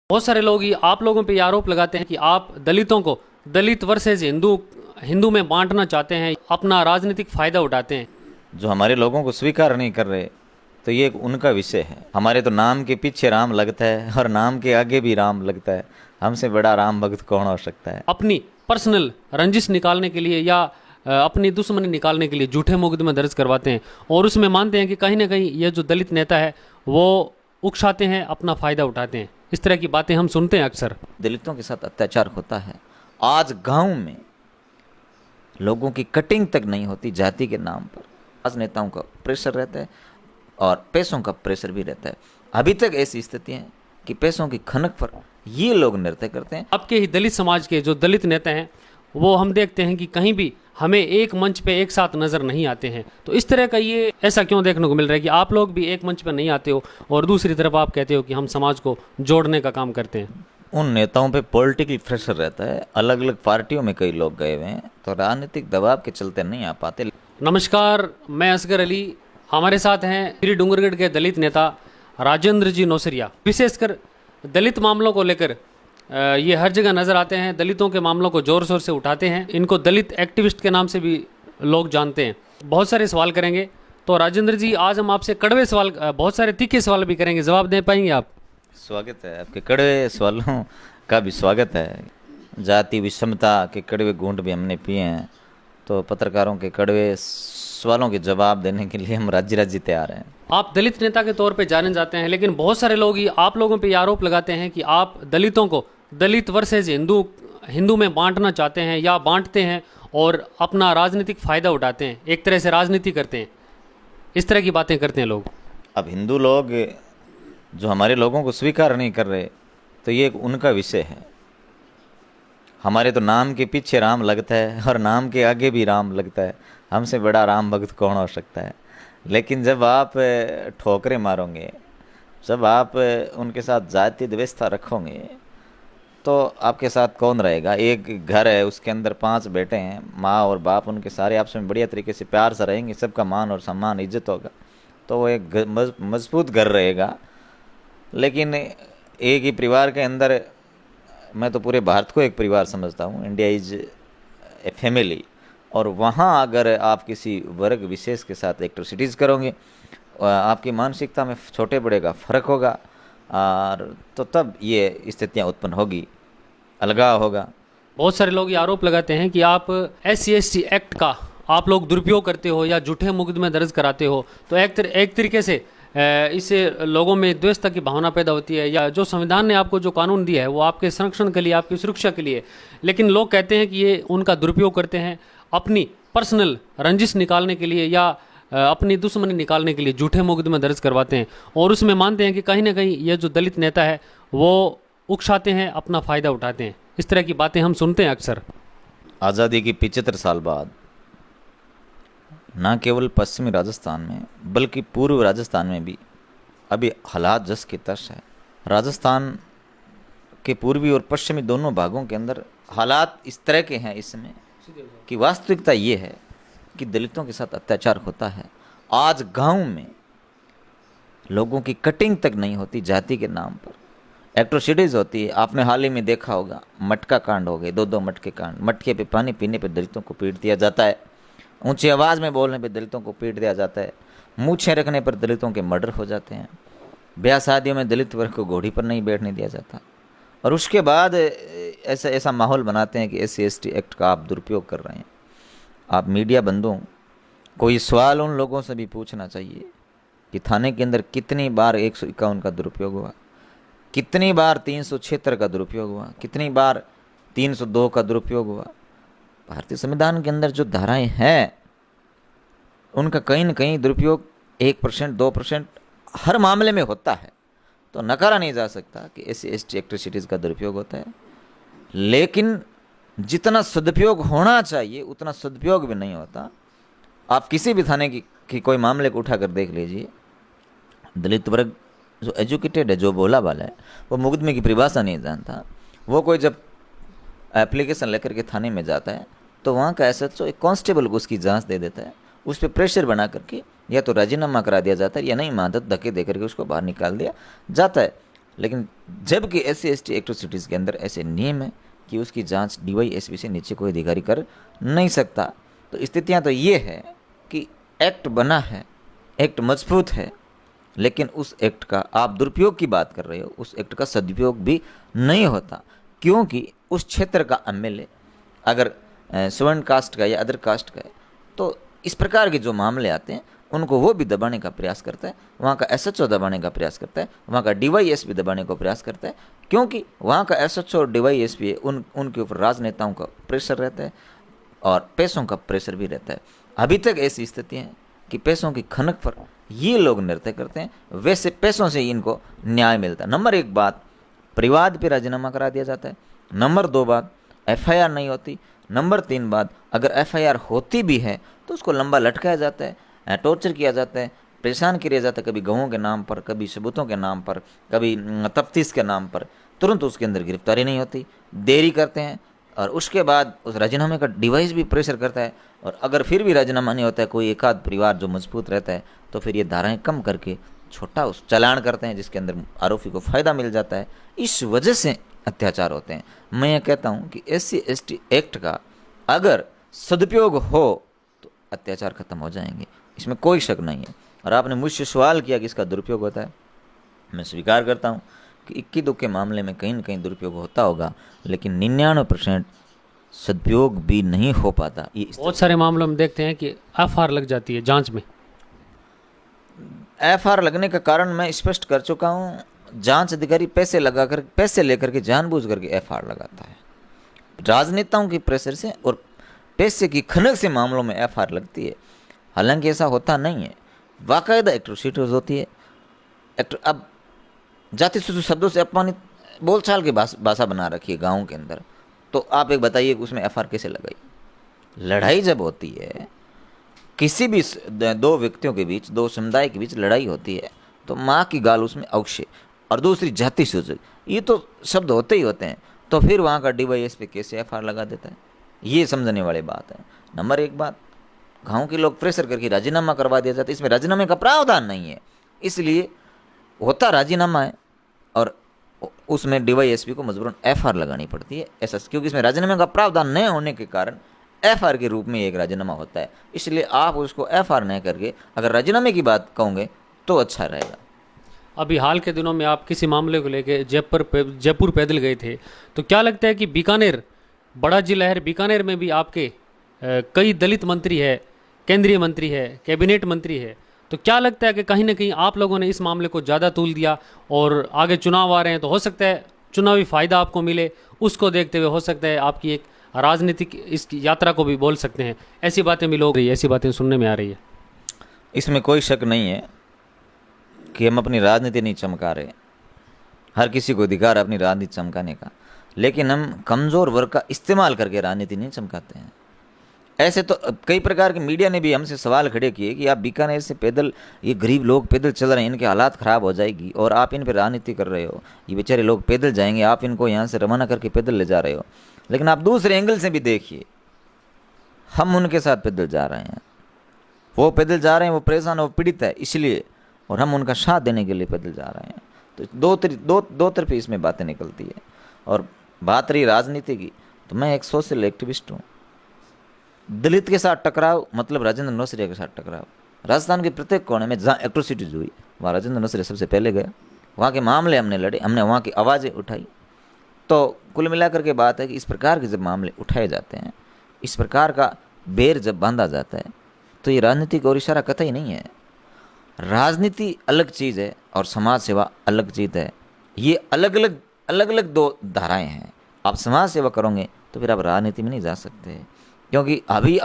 बहुत सारे लोग ही आप लोगों पे ये आरोप लगाते हैं कि आप दलितों को दलित वर्सेस हिंदू में बांटना चाहते हैं, अपना राजनीतिक फायदा उठाते हैं। जो हमारे लोगों को स्वीकार नहीं कर रहे, तो ये उनका विषय है। हमारे तो नाम के पीछे राम लगता है और नाम के आगे भी राम लगता है। हमसे बड़ा राम भक्त कौन हो सकता है। अपनी पर्सनल रंजिश निकालने के लिए या अपनी दुश्मनी निकालने के लिए झूठे मुकदमे दर्ज करवाते हैं और उसमें मानते हैं कि कहीं ना कहीं ये जो दलित नेता है वो उकसाते हैं, अपना फायदा उठाते हैं। इस तरह की बातें हम सुनते हैं अक्सर। दलितों के साथ अत्याचार होता है। आज गांव में लोगों की कटिंग तक नहीं होती जाति के नाम पर। राजनेताओं का प्रेशर रहता है और पैसों का प्रेशर भी रहता है। अभी तक ऐसी स्थिति है कि पैसों की खनक पर ये लोग नृत्य करते हैं। आपके ही दलित समाज के जो दलित नेता हैं वो हम देखते हैं कि कहीं भी हमें एक मंच पे एक साथ नजर नहीं आते हैं। तो इस तरह का ये ऐसा क्यों देखने को मिल रहा है कि आप लोग भी एक मंच पे नहीं आते हो और दूसरी तरफ आप कहते हो कि हम समाज को जोड़ने का काम करते हैं। उन नेताओं पे पॉलिटिकल प्रेशर रहता है। अलग अलग पार्टियों में कई लोग गए हुए हैं, तो राजनीतिक दबाव के चलते नहीं आ पाते। नमस्कार, मैं असगर अली। हमारे साथ हैं श्री डूंगरगढ़ के दलित नेता राजेंद्र जी नौसरिया। विशेषकर दलित मामलों को लेकर ये हर जगह नजर आते हैं, दलितों के मामलों को जोर शोर से उठाते हैं। इनको दलित एक्टिविस्ट के नाम से भी लोग जानते हैं। बहुत सारे सवाल करेंगे। तो राजेंद्र जी, आज हम आपसे कड़वे सवाल, बहुत सारे तीखे सवाल भी करेंगे, जवाब दे पाएंगे आप? स्वागत है, आपके कड़वे सवालों का भी स्वागत है। जाति विषमता के कड़वे घूंट भी हमने पिए हैं, तो पत्रकारों के कड़वे सवालों के जवाब देने के लिए हम राज्य राज्य तैयार हैं। आप दलित नेता के तौर पे जाने जाते हैं, लेकिन बहुत सारे लोग ही आप लोगों पे ये आरोप लगाते हैं कि आप दलितों को दलित वर्सेस हिंदू में बांटना चाहते हैं या बांटते हैं और अपना राजनीतिक फायदा उठाते हैं, एक तरह से राजनीति करते हैं। इस तरह की बातें करते हैं लोग। अब हिंदू लोग जो हमारे लोगों को स्वीकार नहीं कर रहे, तो ये उनका विषय है। हमारे तो नाम के पीछे राम लगता है और नाम के आगे भी राम लगता है। हमसे बड़ा राम भक्त कौन हो सकता है। लेकिन जब आप ठोकरें मारोगे, जब आप उनके साथ जाति व्यवस्था रखोगे, तो आपके साथ कौन रहेगा। एक घर है, उसके अंदर 5 बेटे हैं, माँ और बाप उनके सारे आपस में बढ़िया तरीके से प्यार से रहेंगे, सबका मान और सम्मान इज्जत होगा, तो वो एक मजबूत घर रहेगा। लेकिन एक ही परिवार के अंदर, मैं तो पूरे भारत को एक परिवार समझता हूँ, इंडिया इज ए फैमिली, और वहाँ अगर आप किसी वर्ग विशेष के साथ एक्ट्रोसिटीज़ करोगे, आपकी मानसिकता में छोटे बड़े का फ़र्क होगा, और तो तब ये स्थितियाँ उत्पन्न होगी, अलगाव होगा। बहुत सारे लोग ये आरोप लगाते हैं कि आप SC/ST एक्ट का आप लोग दुरुपयोग करते हो या झूठे मुकदमे दर्ज कराते हो, तो एक तरीके से इससे लोगों में द्वेषता की भावना पैदा होती है, या जो संविधान ने आपको जो कानून दिया है वो आपके संरक्षण के लिए, आपकी सुरक्षा के लिए। लेकिन लोग कहते हैं कि ये उनका दुरुपयोग करते हैं, अपनी पर्सनल रंजिश निकालने के लिए या अपनी दुश्मनी निकालने के लिए झूठे मुकदमे दर्ज करवाते हैं और उसमें मानते हैं कि कहीं ना कहीं ये जो दलित नेता है वो उकसाते हैं, अपना फ़ायदा उठाते हैं। इस तरह की बातें हम सुनते हैं अक्सर। आज़ादी की 75 साल बाद न केवल पश्चिमी राजस्थान में बल्कि पूर्व राजस्थान में भी अभी हालात जस की तस है। राजस्थान के पूर्वी और पश्चिमी दोनों भागों के अंदर हालात इस तरह के हैं इस समय कि वास्तविकता ये है कि दलितों के साथ अत्याचार होता है। आज गांव में लोगों की कटिंग तक नहीं होती जाति के नाम पर, एट्रोसिटीज़ होती है। आपने हाल ही में देखा होगा, मटका कांड हो गए, 2-2 मटके कांड। मटके पे पानी पीने पे दलितों को पीट दिया जाता है, ऊंची आवाज़ में बोलने पे दलितों को पीट दिया जाता है, मूछें रखने पर दलितों के मर्डर हो जाते हैं, ब्याह शादियों में दलित वर्ग को घोड़ी पर नहीं बैठने दिया जाता। और उसके बाद ऐसा माहौल बनाते हैं कि SC/ST एक्ट का आप दुरुपयोग कर रहे हैं। आप मीडिया बंदों को ये सवाल उन लोगों से भी पूछना चाहिए कि थाने के अंदर कितनी बार 151 का दुरुपयोग हुआ, कितनी बार 376 का दुरुपयोग हुआ, कितनी बार 302 का दुरुपयोग हुआ। भारतीय संविधान के अंदर जो धाराएं हैं उनका कहीं न कहीं दुरुपयोग 1%, 2% हर मामले में होता है, तो नकारा नहीं जा सकता कि SC/ST एक्ट्रोसिटीज़ का दुरुपयोग होता है। लेकिन जितना सदुपयोग होना चाहिए उतना सदुपयोग भी नहीं होता। आप किसी भी थाने की कोई मामले को उठाकर देख लीजिए, दलित वर्ग जो एजुकेटेड है, जो बोला वाला है, वो मुकदमे की परिभाषा नहीं जानता। वो कोई जब एप्लीकेशन लेकर के थाने में जाता है तो वहाँ का SHO एक कांस्टेबल को उसकी जांच दे देता है, उस पर प्रेशर बना करके या तो राजीनामा करा दिया जाता है या नहीं मानता धक्के दे करके उसको बाहर निकाल दिया जाता है। लेकिन जबकि SC/ST एट्रोसिटीज़ के अंदर ऐसे नियम है कि उसकी जांच DYSP से नीचे कोई अधिकारी कर नहीं सकता। तो स्थितियां तो ये है कि एक्ट बना है, एक्ट मजबूत है, लेकिन उस एक्ट का आप दुरुपयोग की बात कर रहे हो, उस एक्ट का सदुपयोग भी नहीं होता, क्योंकि उस क्षेत्र का MLA अगर स्वर्ण कास्ट का या अदर कास्ट का है तो इस प्रकार के जो मामले आते हैं उनको वो भी दबाने का प्रयास करता है, वहाँ का SHO दबाने का प्रयास करता है, वहाँ का DYSP दबाने का प्रयास करता है, क्योंकि वहाँ का SHO और DYSP उनके ऊपर राजनेताओं का प्रेशर रहता है और पैसों का प्रेशर भी रहता है। अभी तक ऐसी स्थिति है कि पैसों की खनक पर ये लोग नृत्य करते हैं, वैसे पैसों से इनको न्याय मिलता है। नंबर 1 बात, परिवाद पे राजीनामा करा दिया जाता है। नंबर 2 बात, FIR नहीं होती। नंबर 3 बात, अगर FIR होती भी है तो उसको लंबा लटकाया जाता है, टॉर्चर किया जाता है, परेशान किया जाता है, कभी गवाहों के नाम पर, कभी सबूतों के नाम पर, कभी तफ्तीश के नाम पर, तुरंत उसके अंदर गिरफ्तारी नहीं होती, देरी करते हैं और उसके बाद उस राजीनामे का डिवाइस भी प्रेशर करता है। और अगर फिर भी राजीनामा नहीं होता है, कोई एक आध परिवार जो मजबूत रहता है, तो फिर ये धाराएं कम करके छोटा उस चालान करते हैं जिसके अंदर आरोपी को फ़ायदा मिल जाता है। इस वजह से अत्याचार होते हैं। मैं ये कहता हूँ कि SC/ST एक्ट का अगर सदुपयोग हो तो अत्याचार खत्म हो जाएंगे, इसमें कोई शक नहीं है। और आपने मुझसे सवाल किया कि इसका दुरुपयोग होता है, मैं स्वीकार करता हूँ कि इक्की दुक्के मामले में कहीं न कहीं दुरुपयोग होता होगा, लेकिन 99% सदुपयोग भी नहीं हो पाता। ये बहुत सारे मामलों में देखते हैं कि FIR लग जाती है जांच में। FIR लगने का कारण मैं स्पष्ट कर चुका हूँ। जांच अधिकारी पैसे लेकर के जानबूझ करके FIR लगाता है। राजनेताओं की प्रेशर से और पैसे की खनक से मामलों में FIR लगती है, हालांकि ऐसा होता नहीं है। बाकायदा एट्रोसिटीज होती है। अब जाति सूचक शब्दों से अपमानित बोलचाल की भाषा बना रखी है गाँव के अंदर, तो आप एक बताइए कि उसमें FIR कैसे लगाई? लड़ाई जब होती है, किसी भी 2 व्यक्तियों के बीच, 2 समुदाय के बीच लड़ाई होती है, तो माँ की गाल उसमें अवश्य, और दूसरी जाति सूचक, ये तो शब्द होते ही होते हैं। तो फिर वहाँ का DYSP कैसे FIR लगा देता है? ये समझने वाली बात है। नंबर 1 बात, गाँव के लोग प्रेशर करके राजीनामा करवा दिया जाता है, इसमें राजीनामे का प्रावधान नहीं है, इसलिए होता राजीनामा है और उसमें DYSP को मजबूरन FIR लगानी पड़ती है ऐसा, क्योंकि इसमें राजीनामे का प्रावधान नहीं होने के कारण FIR के रूप में एक राजीनामा होता है। इसलिए आप उसको FIR नहीं करके अगर राजीनामे की बात कहोगे तो अच्छा रहेगा। अभी हाल के दिनों में आप किसी मामले को लेकर जयपुर पैदल गए थे, तो क्या लगता है कि बीकानेर बड़ा जिला है, बीकानेर में भी आपके कई दलित मंत्री है, केंद्रीय मंत्री है, कैबिनेट मंत्री है, तो क्या लगता है कि कहीं ना कहीं आप लोगों ने इस मामले को ज़्यादा तूल दिया और आगे चुनाव आ रहे हैं तो हो सकता है चुनावी फ़ायदा आपको मिले, उसको देखते हुए हो सकता है आपकी एक राजनीतिक इसकी यात्रा को भी बोल सकते हैं, ऐसी बातें भी लोग रही है, ऐसी बातें सुनने में आ रही है। इसमें कोई शक नहीं है कि हम अपनी राजनीति नहीं चमका रहे, हर किसी को अधिकार है अपनी राजनीति चमकाने का, लेकिन हम कमज़ोर वर्ग का इस्तेमाल करके राजनीति नहीं चमकाते हैं। ऐसे तो कई प्रकार के मीडिया ने भी हमसे सवाल खड़े किए कि आप बीकानेर से पैदल, ये गरीब लोग पैदल चल रहे हैं, इनके हालात ख़राब हो जाएगी और आप इन पर राजनीति कर रहे हो, ये बेचारे लोग पैदल जाएंगे, आप इनको यहाँ से रवाना करके पैदल ले जा रहे हो। लेकिन आप दूसरे एंगल से भी देखिए, हम उनके साथ पैदल जा रहे हैं, वो पैदल जा रहे हैं, वो परेशान वो पीड़ित है इसलिए, और हम उनका साथ देने के लिए पैदल जा रहे हैं। तो दो तरफी इसमें बातें निकलती है। और बात रही राजनीति की, तो मैं एक सोशल एक्टिविस्ट हूँ। दलित के साथ टकराव मतलब राजेंद्र नौसरिया के साथ टकराव। राजस्थान के प्रत्येक कोने में जहाँ एट्रोसिटीज हुई वहाँ राजेंद्र नौसरिया सबसे पहले गया, वहाँ के मामले हमने लड़े, हमने वहाँ की आवाज़ें उठाई। तो कुल मिलाकर के बात है कि इस प्रकार के जब मामले उठाए जाते हैं, इस प्रकार का बेर जब बांधा जाता है, तो ये राजनीतिक और इशारा कतई नहीं है। राजनीति अलग चीज़ है और समाज सेवा अलग चीज़ है। ये अलग अलग 2 धाराएं हैं। आप समाज सेवा करोगे तो फिर आप राजनीति में नहीं जा सकते, क्योंकि अभी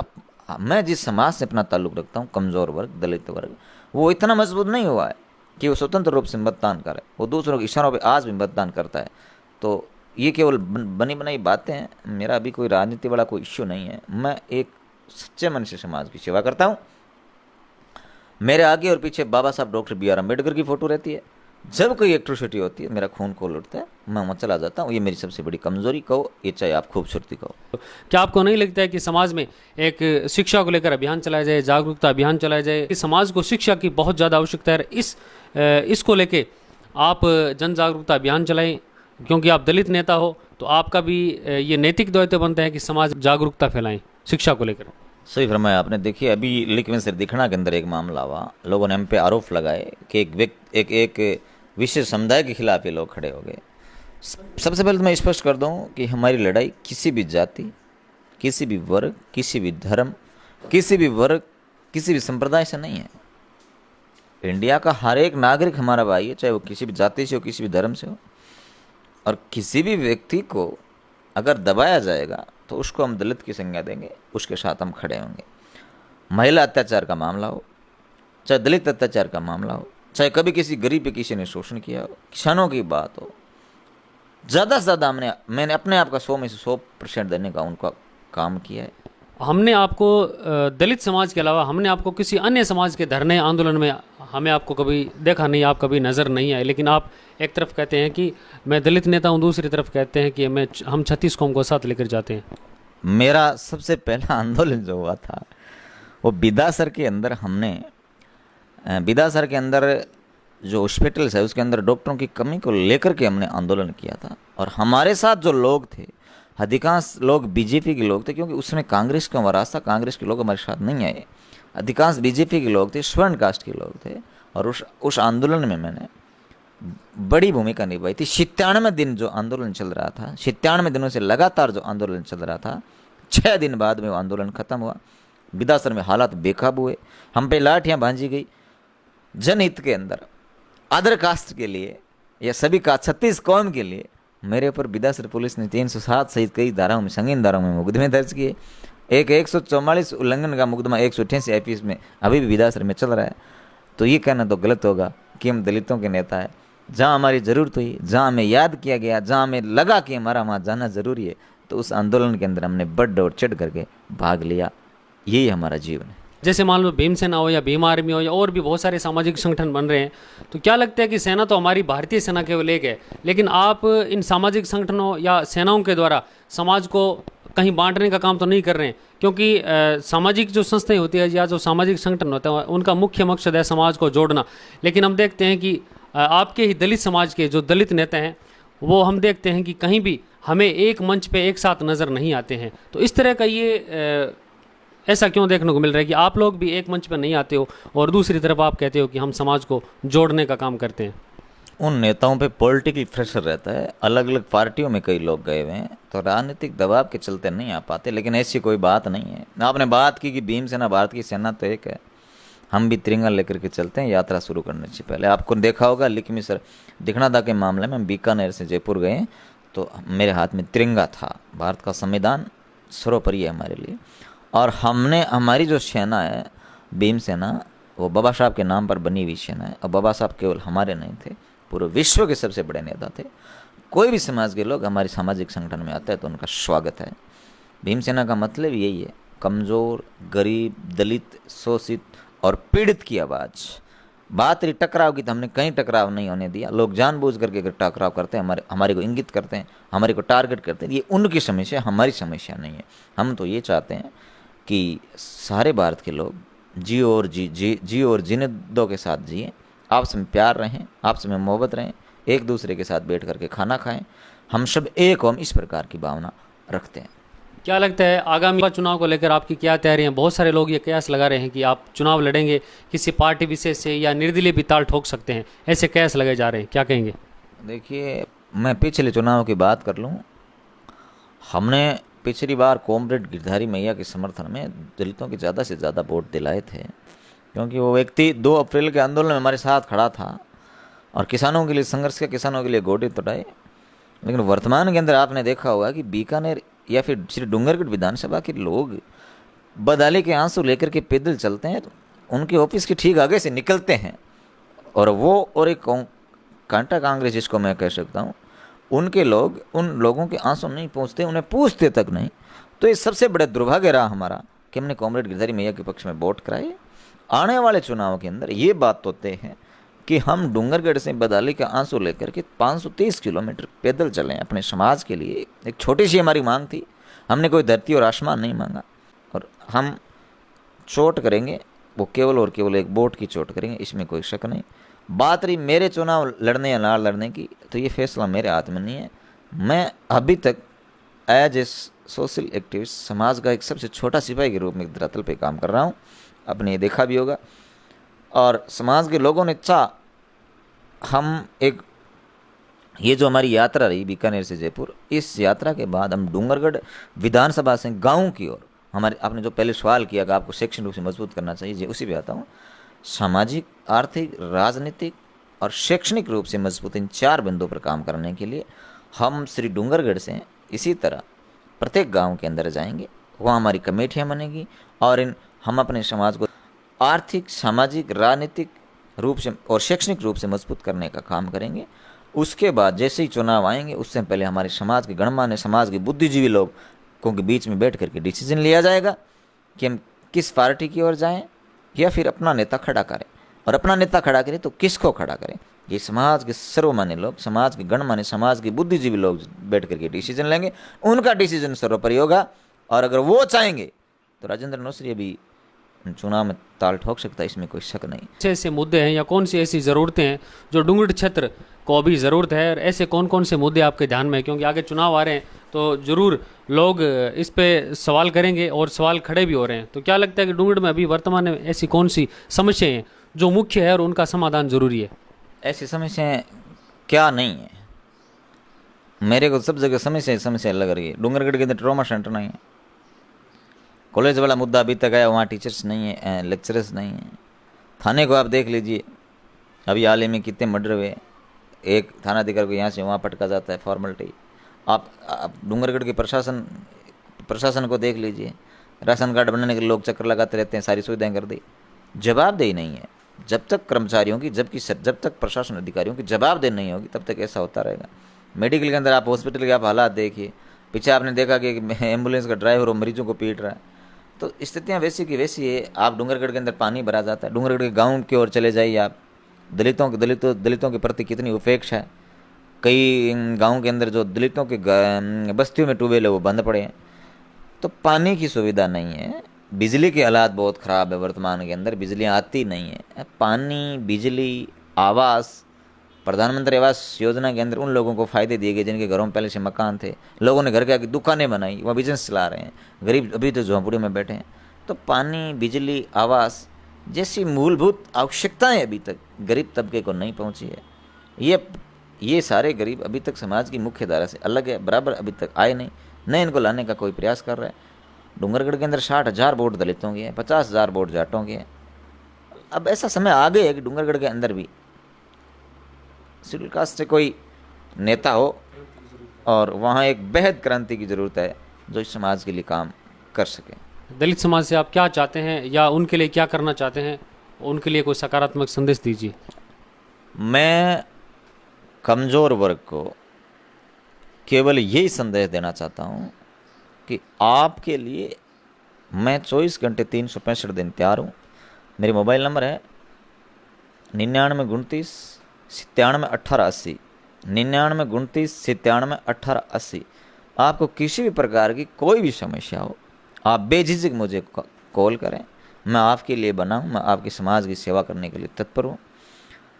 मैं जिस समाज से अपना ताल्लुक़ रखता हूँ, कमज़ोर वर्ग, दलित वर्ग, वो इतना मजबूत नहीं हुआ है कि वो स्वतंत्र रूप से मतदान करे, वो दूसरों के इशारों पे आज भी मतदान करता है। तो ये केवल बनी बनाई बातें हैं। मेरा अभी कोई राजनीति वाला कोई इश्यू नहीं है। मैं एक सच्चे मन से समाज की सेवा करता हूँ। मेरे आगे और पीछे बाबा साहब डॉक्टर BR अम्बेडकर की फ़ोटो रहती है। जब कोई एक्ट्रोसिटी होती है मेरा खून खोल उठता है, मैं वहाँ चला जाता हूँ। ये मेरी सबसे बड़ी कमज़ोरी कहो, ये चाहे आप खूबसूरती कहो। क्या आपको नहीं लगता है कि समाज में एक शिक्षा को लेकर अभियान चलाया जाए, जागरूकता अभियान चलाया जाए? कि समाज को शिक्षा की बहुत ज़्यादा आवश्यकता है। इसको लेके आप जन जागरूकता अभियान चलाएं, क्योंकि आप दलित नेता हो तो आपका भी ये नैतिक दायित्व बनता है कि समाज जागरूकता फैलाएं शिक्षा को लेकर। सही फरमाया आपने। देखिए अभी लिख में सिर दिखना के अंदर एक मामला हुआ, लोगों ने हम पे आरोप लगाए कि एक विशेष समुदाय के खिलाफ ये लोग खड़े हो गए। सबसे पहले तो मैं स्पष्ट कर दूं कि हमारी लड़ाई किसी भी जाति, किसी भी वर्ग, किसी भी धर्म, किसी भी वर्ग, किसी भी संप्रदाय से नहीं है। इंडिया का हर एक नागरिक हमारा भाई है, चाहे वो किसी भी जाति से हो, किसी भी धर्म से हो। और किसी भी व्यक्ति को अगर दबाया जाएगा तो उसको हम दलित की संज्ञा देंगे, उसके साथ हम खड़े होंगे। महिला अत्याचार का मामला हो, चाहे दलित अत्याचार का मामला हो, चाहे कभी किसी गरीब पे किसी ने शोषण किया हो, किसानों की बात हो, ज़्यादा से ज़्यादा मैंने अपने आप का 100 में से 100% देने का उनका काम किया है। हमने आपको दलित समाज के अलावा हमने आपको किसी अन्य समाज के धरने आंदोलन में हमें आपको कभी देखा नहीं, आप कभी नज़र नहीं आए। लेकिन आप एक तरफ कहते हैं कि मैं दलित नेता हूं, दूसरी तरफ कहते हैं कि हम 36 कौम को साथ लेकर जाते हैं। मेरा सबसे पहला आंदोलन जो हुआ था वो बिदासर के अंदर, हमने बिदासर के अंदर जो हॉस्पिटल्स है उसके अंदर डॉक्टरों की कमी को लेकर के हमने आंदोलन किया था। और हमारे साथ जो लोग थे अधिकांश लोग बीजेपी के लोग थे, क्योंकि उसमें कांग्रेस का वरासत था, कांग्रेस के लोग हमारे साथ नहीं आए। अधिकांश बीजेपी के लोग थे, स्वर्ण कास्ट के लोग थे। और उस आंदोलन में मैंने बड़ी भूमिका निभाई थी। 97 दिन जो आंदोलन चल रहा था, 97 दिनों से लगातार जो आंदोलन चल रहा था, 6 दिन बाद में वो आंदोलन खत्म हुआ। बिदासर में हालात बेकाबू हुए, हम पे लाठियाँ भांजी गई। जनहित के अंदर अदर कास्ट के लिए या सभी का 36 कौम के लिए मेरे ऊपर बिदासर पुलिस ने 307 सहित कई धाराओं में, संगीन धाराओं में मुकदमे दर्ज किए। एक 144 उल्लंघन का मुकदमा 188 IPC में अभी भी बिदासर में चल रहा है। तो ये कहना तो गलत होगा कि हम दलितों के नेता हैं। जहाँ हमारी ज़रूरत हुई, जहाँ हमें याद किया गया, जहाँ हमें लगा कि हमारा वहाँ जाना ज़रूरी है, तो उस आंदोलन के अंदर हमने बढ़ और चढ़ करके भाग लिया। यही हमारा जीवन है। जैसे मान लो भीमसेना हो या भीम आर्मी हो या और भी बहुत सारे सामाजिक संगठन बन रहे हैं, तो क्या लगता है कि सेना तो हमारी भारतीय सेना केवल एक है, लेकिन आप इन सामाजिक संगठनों या सेनाओं के द्वारा समाज को कहीं बांटने का काम तो नहीं कर रहे हैं? क्योंकि सामाजिक जो संस्थाएं होती है या जो सामाजिक संगठन होते हैं उनका मुख्य मकसद है समाज को जोड़ना। लेकिन हम देखते हैं कि आपके ही दलित समाज के जो दलित नेता हैं वो हम देखते हैं कि कहीं भी हमें एक मंच पे एक साथ नज़र नहीं आते हैं। तो इस तरह का ये ऐसा क्यों देखने को मिल रहा है कि आप लोग भी एक मंच पर नहीं आते हो और दूसरी तरफ आप कहते हो कि हम समाज को जोड़ने का काम करते हैं? उन नेताओं पे पॉलिटिकल प्रेशर रहता है, अलग अलग पार्टियों में कई लोग गए हुए हैं, तो राजनीतिक दबाव के चलते नहीं आ पाते। लेकिन ऐसी कोई बात नहीं है। आपने बात की कि भीमसेना भारत की सेना तो एक है, हम भी तिरंगा लेकर के चलते हैं यात्रा शुरू करने से पहले। आपको देखा होगा लिखमी सर दिखनादा के मामले में बीकानेर से जयपुर गए तो मेरे हाथ में तिरंगा था। भारत का संविधान सर्वोपरि है हमारे लिए। और हमने, हमारी जो सेना है भीमसेना, वो बाबा साहब के नाम पर बनी हुई सेना है। और बाबा साहब केवल हमारे नहीं थे, पूरे विश्व के सबसे बड़े नेता थे। कोई भी समाज के लोग हमारे सामाजिक संगठन में आते हैं तो उनका स्वागत है। भीमसेना का मतलब यही है, कमज़ोर, गरीब, दलित, शोषित और पीड़ित की आवाज़। बात रही टकराव की, तो हमने कहीं टकराव नहीं होने दिया। लोग जानबूझ करके अगर टकराव करते हैं, हमारे को इंगित करते हैं, हमारे को टारगेट करते हैं, ये उनकी समस्या, हमारी समस्या नहीं है। हम तो ये चाहते हैं कि सारे भारत के लोग जियो और जीने दो के साथ जिए, आपस में प्यार रहें, आपस में मोहब्बत रहें, एक दूसरे के साथ बैठ करके खाना खाएं। हम सब एक हम इस प्रकार की भावना रखते हैं। क्या लगता है आगामी चुनाव को लेकर आपकी क्या तैयारी है? बहुत सारे लोग ये कयास लगा रहे हैं कि आप चुनाव लड़ेंगे किसी पार्टी विशेष से या निर्दलीय भी ताल ठोक सकते हैं, ऐसे कयास लगाए जा रहे हैं, क्या कहेंगे? देखिए, मैं पिछले चुनाव की बात कर लूँ, हमने पिछली बार कॉमरेड गिरधारी मैया के समर्थन में दलितों के ज़्यादा से ज़्यादा वोट दिलाए थे, क्योंकि वो व्यक्ति 2 अप्रैल के आंदोलन में हमारे साथ खड़ा था और किसानों के लिए संघर्ष किया, किसानों के लिए गोडे तोड़ाए। लेकिन वर्तमान के अंदर आपने देखा होगा कि बीकानेर या फिर श्री डूंगरगढ़ विधानसभा के लोग बदाली के आंसू लेकर के पैदल चलते हैं, उनके ऑफिस के ठीक आगे से निकलते हैं, और वो और एक कांटा कांग्रेस जिसको मैं कह सकता हूँ, उनके लोग उन लोगों के आंसू नहीं पहुँचते, उन्हें पूछते तक नहीं। तो ये सबसे बड़ा दुर्भाग्य रहा हमारा कि हमने कॉमरेड गिरधारी मैया के पक्ष में वोट कराए। आने वाले चुनाव के अंदर ये बात तो तय है कि हम डूंगरगढ़ से बदाली का आंसू लेकर के 530 किलोमीटर पैदल चलें अपने समाज के लिए। एक छोटी सी हमारी मांग थी, हमने कोई धरती और आसमान नहीं मांगा। और हम चोट करेंगे वो केवल और केवल एक वोट की चोट करेंगे, इसमें कोई शक नहीं। बात रही मेरे चुनाव लड़ने या ना लड़ने की, तो ये फैसला मेरे हाथ में नहीं है। मैं अभी तक एज ए सोशल एक्टिविस्ट, समाज का एक सबसे छोटा सिपाही के रूप में धरातल पे काम कर रहा हूँ। आपने ये देखा भी होगा, और समाज के लोगों ने हम एक ये जो हमारी यात्रा रही बीकानेर से जयपुर, इस यात्रा के बाद हम डूंगरगढ़ विधानसभा से गांव की ओर हमारे, आपने जो पहले सवाल किया कि आपको शैक्षणिक रूप से मजबूत करना चाहिए, जी उसी पे आता हूँ। सामाजिक, आर्थिक, राजनीतिक और शैक्षणिक रूप से मजबूत इन 4 बिंदुओं पर काम करने के लिए हम श्री डूंगरगढ़ से इसी तरह प्रत्येक गांव के अंदर जाएंगे, वहाँ हमारी कमेटियाँ बनेगी और हम अपने समाज को आर्थिक, सामाजिक, राजनीतिक रूप से और शैक्षणिक रूप से मजबूत करने का काम करेंगे। उसके बाद जैसे ही चुनाव आएंगे, उससे पहले हमारे समाज के गणमान्य, समाज के बुद्धिजीवी लोगों के बीच में बैठ करके डिसीजन लिया जाएगा कि हम किस पार्टी की ओर जाएं या फिर अपना नेता खड़ा करें, और अपना नेता खड़ा करें तो किसको खड़ा करें। ये समाज के सर्वमान्य लोग, समाज के गणमान्य, समाज के बुद्धिजीवी लोग बैठ करके डिसीजन लेंगे, उनका डिसीजन सर्वोपरि होगा। और अगर वो चाहेंगे तो राजेंद्र नौसरिया भी चुनाव में ताल ठोक सकता है, इसमें कोई शक नहीं। ऐसे मुद्दे हैं या कौन सी ऐसी ज़रूरतें हैं जो डूंगरगढ़ क्षेत्र को अभी ज़रूरत है, और ऐसे कौन कौन से मुद्दे आपके ध्यान में हैं? क्योंकि आगे चुनाव आ रहे हैं तो ज़रूर लोग इस पे सवाल करेंगे और सवाल खड़े भी हो रहे हैं। तो क्या लगता है कि डूंगरगढ़ में अभी वर्तमान में ऐसी कौन सी समस्याएं हैं जो मुख्य है और उनका समाधान ज़रूरी है? ऐसी समस्याएं क्या नहीं है, मेरे को सब जगह समस्या लग रही है। डूंगरगढ़ के अंदर ट्रॉमा सेंटर नहीं है, कॉलेज वाला मुद्दा अभी तक आया, वहाँ टीचर्स नहीं है, लेक्चरर्स नहीं है। थाने को आप देख लीजिए, अभी हाल ही में कितने मर्डर हुए, एक थानाधिकारी को यहाँ से वहाँ पटका जाता है, फॉर्मेलिटी। आप डूंगरगढ़ के प्रशासन को देख लीजिए, राशन कार्ड बनाने के लोग चक्कर लगाते रहते हैं, सारी सुविधाएं कर दी, जवाबदेही नहीं है। जब तक कर्मचारियों की, जब तक प्रशासन अधिकारियों की जवाबदेही नहीं होगी, तब तक ऐसा होता रहेगा। मेडिकल के अंदर आप, हॉस्पिटल के आप हालात देखिए, पीछे आपने देखा कि एम्बुलेंस का ड्राइवर वो मरीजों को पीट रहा है। तो स्थितियाँ वैसी की वैसी है। आप डूंगरगढ़ के अंदर पानी भरा जाता है, डूंगरगढ़ के गाँव की ओर चले जाइए आप, दलितों के प्रति कितनी उपेक्षा है। कई गाँव के अंदर जो दलितों के बस्तियों में ट्यूबवेल है वो बंद पड़े हैं, तो पानी की सुविधा नहीं है। बिजली के हालात बहुत ख़राब है, वर्तमान के अंदर बिजली आती नहीं है। पानी, बिजली, आवास, प्रधानमंत्री आवास योजना के अंदर उन लोगों को फ़ायदे दिए गए जिनके घरों में पहले से मकान थे, लोगों ने घर के आगे दुकानें बनाई, वह बिजनेस चला रहे हैं, गरीब अभी तो झोंपड़ियों में बैठे हैं। तो पानी, बिजली, आवास जैसी मूलभूत आवश्यकताएं अभी तक गरीब तबके को नहीं पहुंची है। ये सारे गरीब अभी तक समाज की मुख्य धारा से अलग है, बराबर अभी तक आए नहीं, न इनको लाने का कोई प्रयास कर रहा है। डूंगरगढ़ के अंदर 60,000 वोट दलितों के हैं, 50,000 वोट जाटों के हैं। अब ऐसा समय आ गया है कि डूंगरगढ़ के अंदर भी शेड्यूल कास्ट से कोई नेता हो, और वहाँ एक बेहद क्रांति की ज़रूरत है जो इस समाज के लिए काम कर सके। दलित समाज से आप क्या चाहते हैं या उनके लिए क्या करना चाहते हैं? उनके लिए कोई सकारात्मक संदेश दीजिए। मैं कमज़ोर वर्ग को केवल यही संदेश देना चाहता हूँ कि आपके लिए मैं 24 घंटे 365 दिन तैयार हूँ। मेरे मोबाइल नंबर है 9929 97 18 80, 9929 97 18 80। आपको किसी भी प्रकार की कोई भी समस्या हो, आप बेझिझक मुझे कॉल करें, मैं आपके लिए बना हूँ, मैं आपके समाज की सेवा करने के लिए तत्पर हूँ।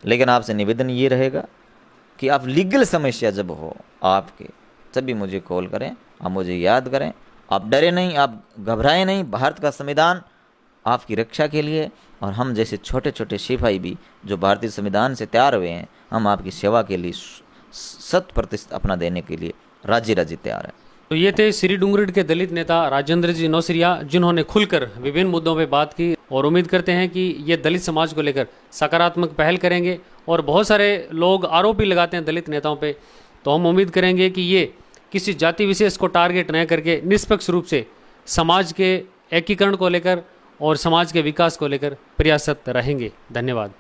लेकिन आपसे निवेदन ये रहेगा कि आप लीगल समस्या जब हो आपके, तभी मुझे कॉल करें, आप मुझे याद करें। आप डरे नहीं, आप घबराएं नहीं। भारत का संविधान आपकी रक्षा के लिए, और हम जैसे छोटे छोटे सिपाही भी जो भारतीय संविधान से तैयार हुए हैं, हम आपकी सेवा के लिए 100% अपना देने के लिए राजी तैयार है। तो ये थे श्री डूंगरगढ़ के दलित नेता राजेंद्र जी नौसरिया, जिन्होंने खुलकर विभिन्न मुद्दों पर बात की, और उम्मीद करते हैं कि ये दलित समाज को लेकर सकारात्मक पहल करेंगे। और बहुत सारे लोग आरोप भी लगाते हैं दलित नेताओं पे, तो हम उम्मीद करेंगे कि ये किसी जाति विशेष को टारगेट न करके निष्पक्ष रूप से समाज के एकीकरण को लेकर और समाज के विकास को लेकर प्रयासरत रहेंगे। धन्यवाद।